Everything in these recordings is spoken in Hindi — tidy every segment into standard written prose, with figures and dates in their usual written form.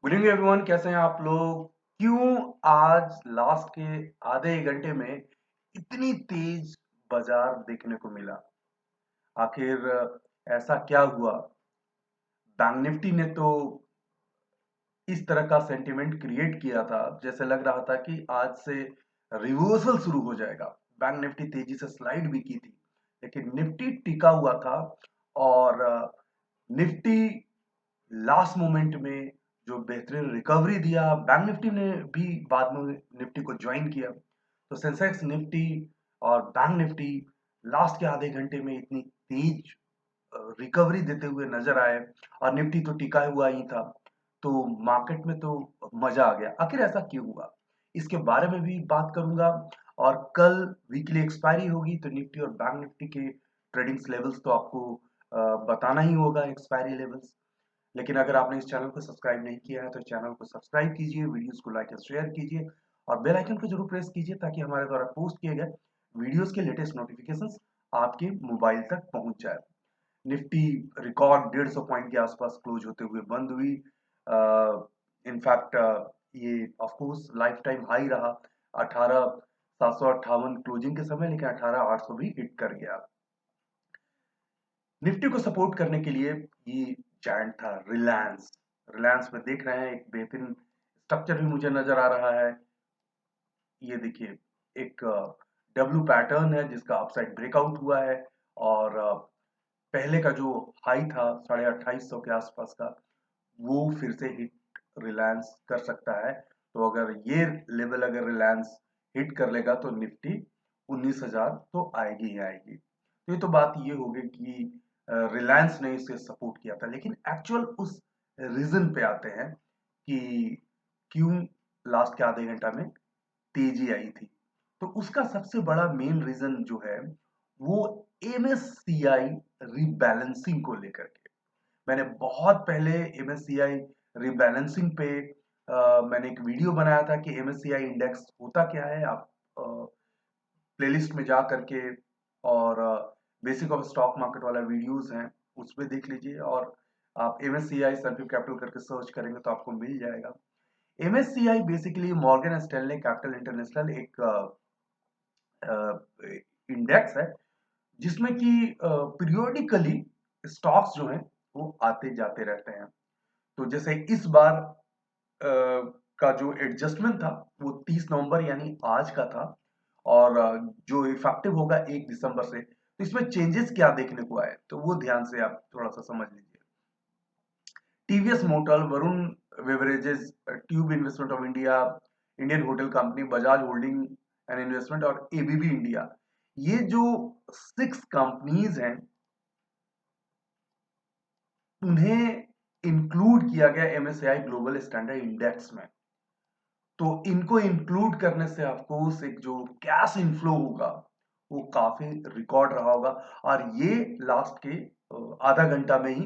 गुड इवनिंग एवरीवन, कैसे हैं आप लोग। क्यों आज लास्ट के आधे एक घंटे में इतनी तेज बाजार देखने को मिला। आखिर ऐसा क्या हुआ। बैंक निफ्टी ने तो इस तरह का सेंटिमेंट क्रिएट किया था, जैसे लग रहा था कि आज से रिवर्सल शुरू हो जाएगा। बैंक निफ्टी तेजी से स्लाइड भी की थी, लेकिन निफ्टी टिका हुआ था। और निफ्टी लास्ट मोमेंट में जो बेहतरीन रिकवरी दिया, बैंक निफ्टी ने भी बाद में निफ्टी को ज्वाइन किया। तो सेंसेक्स, निफ्टी और बैंक निफ्टी लास्ट के आधे घंटे में इतनी तेज रिकवरी देते हुए नजर आए, और निफ्टी तो टिका हुआ ही था। तो मार्केट में तो मजा आ गया। आखिर ऐसा क्यों हुआ, इसके बारे में भी बात करूंगा। और कल वीकली एक्सपायरी होगी, तो निफ्टी और बैंक निफ्टी के ट्रेडिंग्स लेवल्स तो आपको बताना ही होगा, एक्सपायरी लेवल्स। लेकिन अगर आपने इस चैनल को सब्सक्राइब नहीं किया है तो चैनल को सब्सक्राइब कीजिए, वीडियोस को लाइक और शेयर कीजिए, और बेल आइकन को जरूर प्रेस कीजिए ताकि हमारे द्वारा पोस्ट किए गए वीडियोस के लेटेस्ट नोटिफिकेशंस आपके मोबाइल तक पहुंच जाए। निफ्टी रिकॉर्ड 150 पॉइंट के आसपास क्लोज होते हुए बंद हुई। इनफैक्ट ये of course life time high रहा 18,758 क्लोजिंग के समय, लेकिन 18,800 भी हिट कर गया। निफ्टी को सपोर्ट करने के लिए ये जायंट था रिलायंस। रिलायंस में देख रहे हैं एक बेहतरीन स्ट्रक्चर भी मुझे नजर आ रहा है। ये देखिए, एक डब्ल्यू पैटर्न है जिसका अपसाइड ब्रेकआउट हुआ है, और पहले का जो हाई था 28,500 के आसपास का, वो फिर से हिट रिलायंस कर सकता है। तो अगर ये लेवल अगर रिलायंस हिट कर लेगा तो निफ्टी 19,000 तो आएगी ही आएगी। तो ये तो बात ये हो गई कि रिलायंस ने इसे सपोर्ट किया था, लेकिन एक्चुअल उस रीजन पे आते हैं कि क्यों लास्ट के आधे घंटा में तेजी आई थी। तो उसका सबसे बड़ा मेन रीजन जो है वो एमएससीआई रीबैलेंसिंग को लेकर के। मैंने बहुत पहले एमएससीआई रीबैलेंसिंग पे मैंने एक वीडियो बनाया था कि एमएससीआई इंडेक्स होता क्या है। आप प्लेलिस्ट में जा करके और बेसिक ऑफ स्टॉक मार्केट वाला वीडियोस हैं, उसमें देख लीजिए। और आप एमएससीआई सर्विस कैपिटल करके सर्च करेंगे तो आपको मिल जाएगा। MSCI basically Morgan Stanley capital international एक इंडेक्स है, जिसमें कि पीरियोडिकली स्टॉक्स जो हैं वो आते जाते रहते हैं। तो जैसे इस बार का जो एडजस्टमेंट था वो 30 नवंबर यानी आज का था, और जो इफेक्टिव होगा 1 दिसंबर से। तो इसमें चेंजेस क्या देखने को आए, तो वो ध्यान से आप थोड़ा सा समझ लीजिए। TVS motor, Varun beverages, tube investment of India, Indian hotel company, Bajaj holding and investment और एबीबी इंडिया, ये जो 6 कंपनीज हैं, उन्हें इंक्लूड किया गया एमएससीआई ग्लोबल स्टैंडर्ड इंडेक्स में। तो इनको इंक्लूड करने से आपको एक जो कैश इनफ्लो होगा वो काफी रिकॉर्ड रहा होगा। और ये लास्ट के आधा घंटा में ही,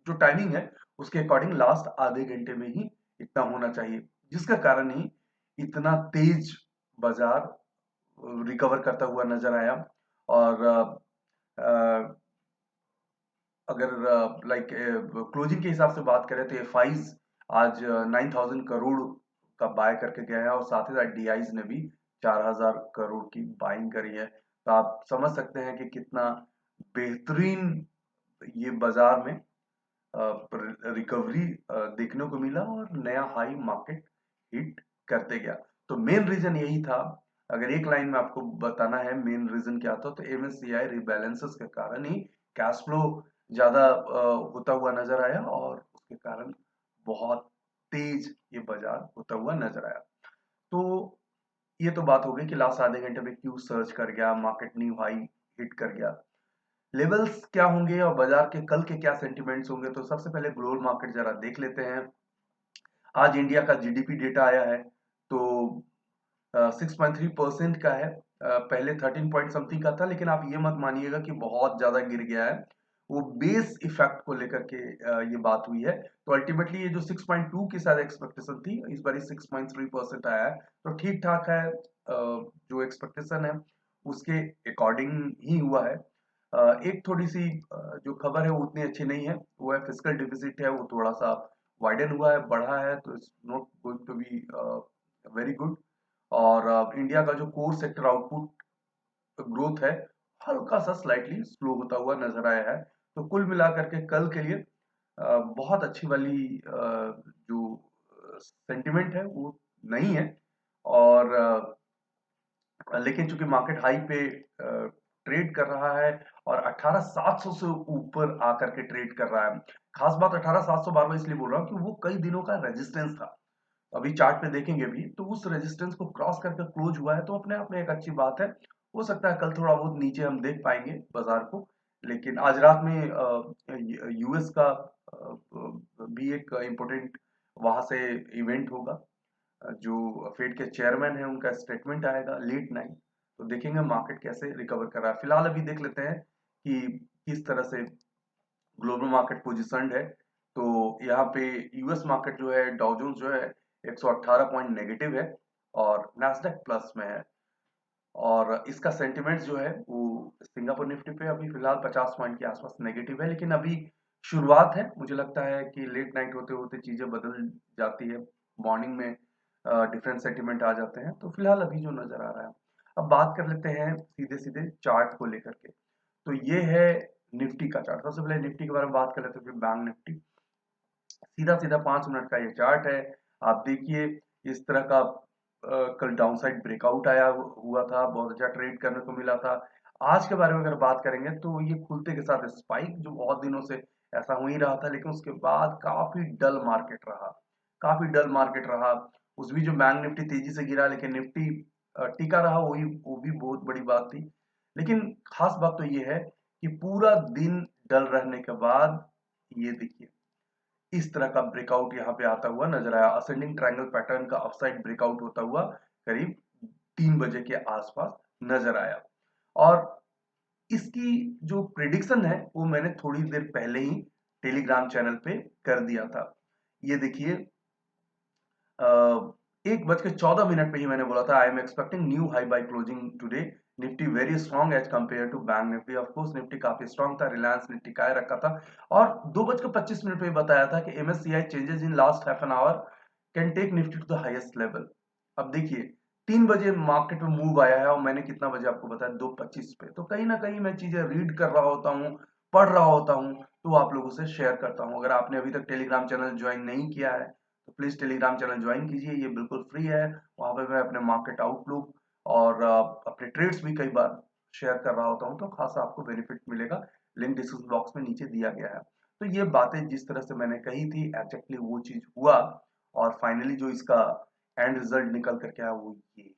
जो टाइमिंग है उसके अकॉर्डिंग लास्ट आधे घंटे में ही इतना होना चाहिए, जिसका कारण ही इतना तेज बाजार रिकवर करता हुआ नजर आया। और अगर लाइक क्लोजिंग के हिसाब से बात करें तो एफआईज आज 9,000 करोड़ का बाय करके गया है, और साथ ही साथ डीआईज ने भी 4,000 करोड़ की बाइंग करी है। तो आप समझ सकते हैं कि कितना बेहतरीन ये बाजार में रिकवरी देखने को मिला, और नया हाई मार्केट हिट करते गया। तो मेन रीजन यही था। अगर एक लाइन में आपको बताना है मेन रीजन क्या था, तो एमएससीआई रिबैलेंसेस के कारण ही कैश फ्लो ज्यादा होता हुआ नजर आया, और उसके कारण बहुत तेज ये बाजार होता हुआ नजर आया। तो ये तो बात हो गई कि लास्ट आधे घंटे में क्यों सर्च कर गया, मार्केट न्यू हाई हिट कर गया। लेवल्स क्या होंगे और बाजार के कल के क्या सेंटिमेंट्स होंगे, तो सबसे पहले ग्लोबल मार्केट जरा देख लेते हैं। आज इंडिया का जीडीपी डेटा आया है, तो 6.3% का है। पहले 13 पॉइंट समथिंग का था, लेकिन आप ये मत मानिएगा कि बहुत ज्यादा गिर गया है। वो बेस इफेक्ट को लेकर के ये बात हुई है। तो अल्टीमेटली ये जो 6.2 की शायद एक्सपेक्टेशन थी, इस बार 6.3% आया है, तो ठीक ठाक है। जो एक्सपेक्टेशन है उसके अकॉर्डिंग ही हुआ है। एक थोड़ी सी जो खबर है वो उतनी अच्छी नहीं है, वो है फिस्कल डिफिसिट है, वो थोड़ा सा वाइडन हुआ है, बढ़ा है, तो it's not going to be very good. और इंडिया का जो कोर सेक्टर आउटपुट ग्रोथ है, हल्का सा स्लाइटली स्लो होता हुआ नजर आया है। तो कुल मिलाकर के कल के लिए बहुत अच्छी वाली जो सेंटिमेंट है वो नहीं है। और लेकिन चूंकि मार्केट हाई पे ट्रेड कर रहा है और 18,700 से ऊपर आकर के ट्रेड कर रहा है। खास बात 18,700 बार बार इसलिए बोल रहा हूँ कि वो कई दिनों का रेजिस्टेंस था। अभी चार्ट पे देखेंगे भी तो उस रेजिस्टेंस को क्रॉस करके क्लोज हुआ है, तो अपने आप में एक अच्छी बात है। हो सकता है कल थोड़ा बहुत नीचे हम देख पाएंगे बाजार को, लेकिन आज रात में यूएस का भी एक इम्पोर्टेंट वहां से इवेंट होगा। जो फेड के चेयरमैन है उनका स्टेटमेंट आएगा लेट नाइट, तो देखेंगे मार्केट कैसे रिकवर कर रहा है। फिलहाल अभी देख लेते हैं कि किस तरह से ग्लोबल मार्केट पोजिशनड है। तो यहाँ पे यूएस मार्केट जो है, डाउ जोन्स जो है 118 पॉइंट नेगेटिव है और नास्डैक प्लस में है। और इसका सेंटिमेंट जो है वो सिंगापुर निफ्टी पे अभी फिलहाल 50 पॉइंट के आसपास नेगेटिव है, लेकिन अभी शुरुआत है। मुझे लगता है कि लेट नाइट होते होते चीजें बदल जाती है, मॉर्निंग में डिफरेंट सेंटिमेंट आ जाते हैं। तो फिलहाल अभी जो नजर आ रहा है, अब बात कर लेते हैं सीधे सीधे चार्ट को लेकर के। तो ये है निफ्टी का चार्ट। सबसे पहले निफ्टी के बारे में बात कर लेते हैं, फिर बैंक निफ्टी। सीधा सीधा 5 मिनट का ये चार्ट है। आप देखिए इस तरह का कल डाउन साइड ब्रेकआउट आया हुआ था, बहुत अच्छा ट्रेड करने को मिला था। आज के बारे में अगर बात करेंगे तो ये खुलते के साथ स्पाइक, जो बहुत दिनों से ऐसा हो ही रहा था, लेकिन उसके बाद काफी डल मार्केट रहा, काफी डल मार्केट रहा। उस भी जो बैंक निफ्टी तेजी से गिरा, लेकिन निफ्टी टिका रहा, वो भी बहुत बड़ी बात थी। लेकिन खास बात तो ये है कि पूरा दिन डल रहने के बाद ये देखिए इस तरह का ब्रेकआउट यहाँ पे आता हुआ नजर आया। असेंडिंग ट्रायंगल पैटर्न का अपसाइड ब्रेकआउट होता हुआ करीब 3 बजे के आसपास नजर आया। और इसकी जो प्रिडिक्शन है वो मैंने थोड़ी देर पहले ही टेलीग्राम चैनल पे कर दिया था। ये देखिए 1 बज के 14 मिनट पे ही मैंने बोला था, I am expecting new high by closing today, Nifty very strong as compare to bank Nifty. Of course Nifty काफी स्ट्रॉन्ग था, रिलायंस ने टिकाए रखा था। और 2 बज के 25 मिनट पे बताया था कि MSCI changes in last half an hour can take Nifty to the highest level. अब देखिए 3 बजे मार्केट में मूव आया है और मैंने कितना बजे आपको बताया, 2:25 पे। तो कहीं ना कहीं मैं चीजें रीड कर रहा होता हूँ, पढ़ रहा होता हूँ, तो आप लोगों से शेयर करता हूँ। अगर आपने अभी तक टेलीग्राम चैनल ज्वाइन नहीं किया है तो प्लीज टेलीग्राम चैनल ज्वाइन कीजिए, ये बिल्कुल फ्री है। वहां पे मैं अपने मार्केट आउटलुक और अपने ट्रेड्स भी कई बार शेयर कर रहा होता हूँ, तो खासा आपको बेनिफिट मिलेगा। लिंक डिस्क्रिप्शन बॉक्स में नीचे दिया गया है। तो ये बातें जिस तरह से मैंने कही थी एग्जैक्टली वो चीज हुआ। और फाइनली जो इसका एंड रिजल्ट निकल करके आया वो ये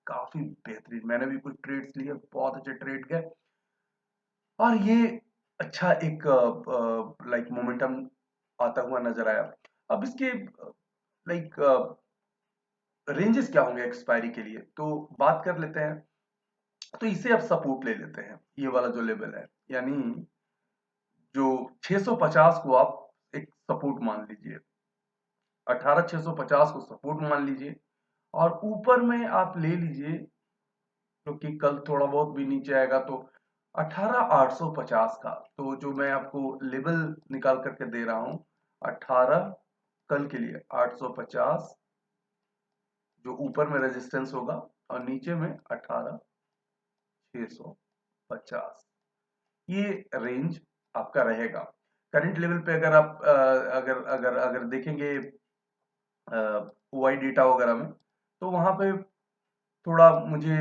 काफी बेहतरीन। मैंने भी कुछ ट्रेड्स लिए, बहुत अच्छे ट्रेड गए और ये अच्छा एक लाइक मोमेंटम आता हुआ नजर आया। अब इसके लाइक रेंजेस क्या होंगे एक्सपायरी के लिए, तो बात कर लेते हैं। तो इसे अब सपोर्ट ले लेते हैं, ये वाला जो लेवल है, यानी जो 650 को आप एक सपोर्ट मान लीजिए, 18,650 को सपोर्ट मान लीजिए। और ऊपर में आप ले लीजिए, क्योंकि कल थोड़ा बहुत भी नीचे आएगा, तो 18,850 का। तो जो मैं आपको लेवल निकाल करके दे रहा हूं, 18 कल के लिए 850 जो ऊपर में रेजिस्टेंस होगा, और नीचे में 18,650, ये रेंज आपका रहेगा। करंट लेवल पे अगर आप अगर अगर अगर देखेंगे ओआई डेटा वगैरह में, तो वहां पे थोड़ा मुझे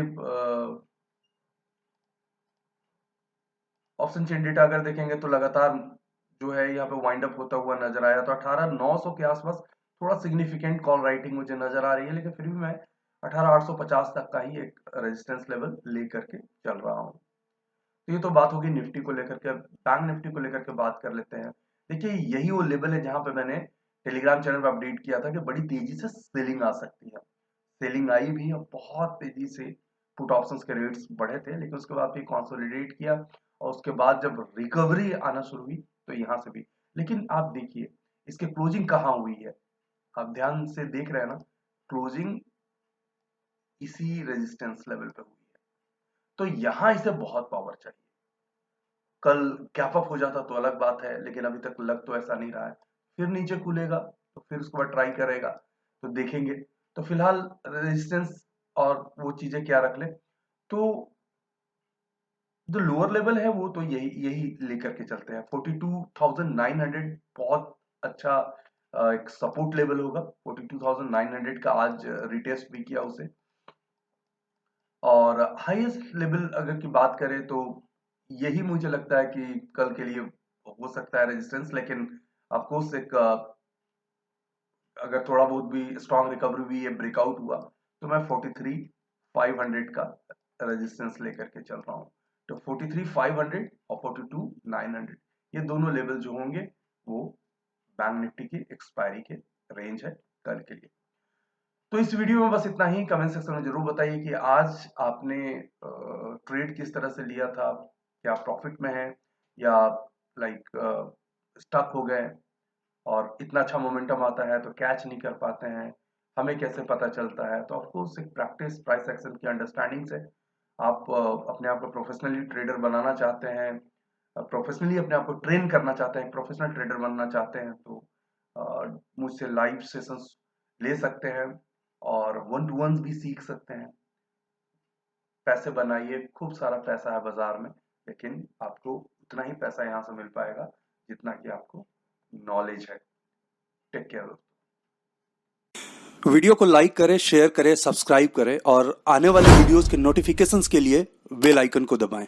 ऑप्शन चेन डेटा अगर देखेंगे तो लगातार जो है यहाँ पे वाइंड अप होता हुआ नजर आया। तो 18,900 के आसपास थोड़ा सिग्निफिकेंट कॉल राइटिंग मुझे नजर आ रही है, लेकिन फिर भी मैं 18,850 तक का ही एक रेजिस्टेंस लेवल लेकर के चल रहा हूँ। तो ये तो बात होगी निफ्टी को लेकर के। बैंक निफ्टी को लेकर के बात कर लेते हैं। देखिए यही वो लेवल है जहां पे मैंने टेलीग्राम चैनल पर अपडेट किया था कि बड़ी तेजी से सेलिंग आ सकती है। सेलिंग आई भी और बहुत तेजी से पुट ऑप्शंस के रेट्स बढ़े थे, लेकिन उसके बाद भी कंसोलिडेट किया। और उसके बाद जब रिकवरी आना शुरू हुई तो यहाँ से भी। लेकिन आप देखिए इसके क्लोजिंग कहाँ हुई है, आप ध्यान से देख रहे हैं ना, क्लोजिंग इसी रेजिस्टेंस लेवल पे हुई है। तो यहां इसे बहुत पावर चाहिए। कल गैप अप हो जाता तो अलग बात है, लेकिन अभी तक लग तो ऐसा नहीं रहा है। फिर नीचे खुलेगा तो फिर उसके बाद ट्राई करेगा, तो देखेंगे। तो फिलहाल रेजिस्टेंस और वो चीजें क्या रख ले, तो जो लोअर लेवल है वो तो यही यही लेकर के चलते हैं। 42,900 बहुत अच्छा एक सपोर्ट लेवल होगा। 42,900 का आज रिटेस्ट भी किया उसे। और हाईएस्ट लेवल अगर की बात करें तो यही मुझे लगता है कि कल के लिए हो सकता है रेजिस्टेंस, लेकिन ऑफकोर्स एक अगर थोड़ा बहुत भी स्ट्रांग रिकवरी हुई, ये ब्रेकआउट हुआ, तो मैं 43,500 का रेजिस्टेंस लेकर के चल रहा हूँ। तो 43,500 और 42,900 ये दोनों लेवल जो होंगे वो बैंक निफ्टी की एक्सपायरी के रेंज है कल के लिए। तो इस वीडियो में बस इतना ही। कमेंट सेक्शन में जरूर बताइए कि आज आपने ट्रेड किस तरह से लिया था, क्या प्रॉफिट में है या लाइक स्टक हो गए, और इतना अच्छा मोमेंटम आता है तो कैच नहीं कर पाते हैं, हमें कैसे पता चलता है। तो ऑफकोर्स एक प्रैक्टिस प्राइस एक्शन की अंडरस्टैंडिंग से आप अपने आप को प्रोफेशनली ट्रेडर बनाना चाहते हैं, प्रोफेशनली अपने आप को ट्रेन करना चाहते हैं, प्रोफेशनल ट्रेडर बनना चाहते हैं, तो मुझसे लाइव सेशंस ले सकते हैं और वन टू वन भी सीख सकते हैं। पैसे बनाइए, खूब सारा पैसा है बाजार में, लेकिन आपको उतना ही पैसा यहाँ से मिल पाएगा जितना कि आपको नॉलेज है। Take care. वीडियो को लाइक करें, शेयर करें, सब्सक्राइब करें और आने वाले वीडियोस के नोटिफिकेशंस के लिए बेल आइकन को दबाएं।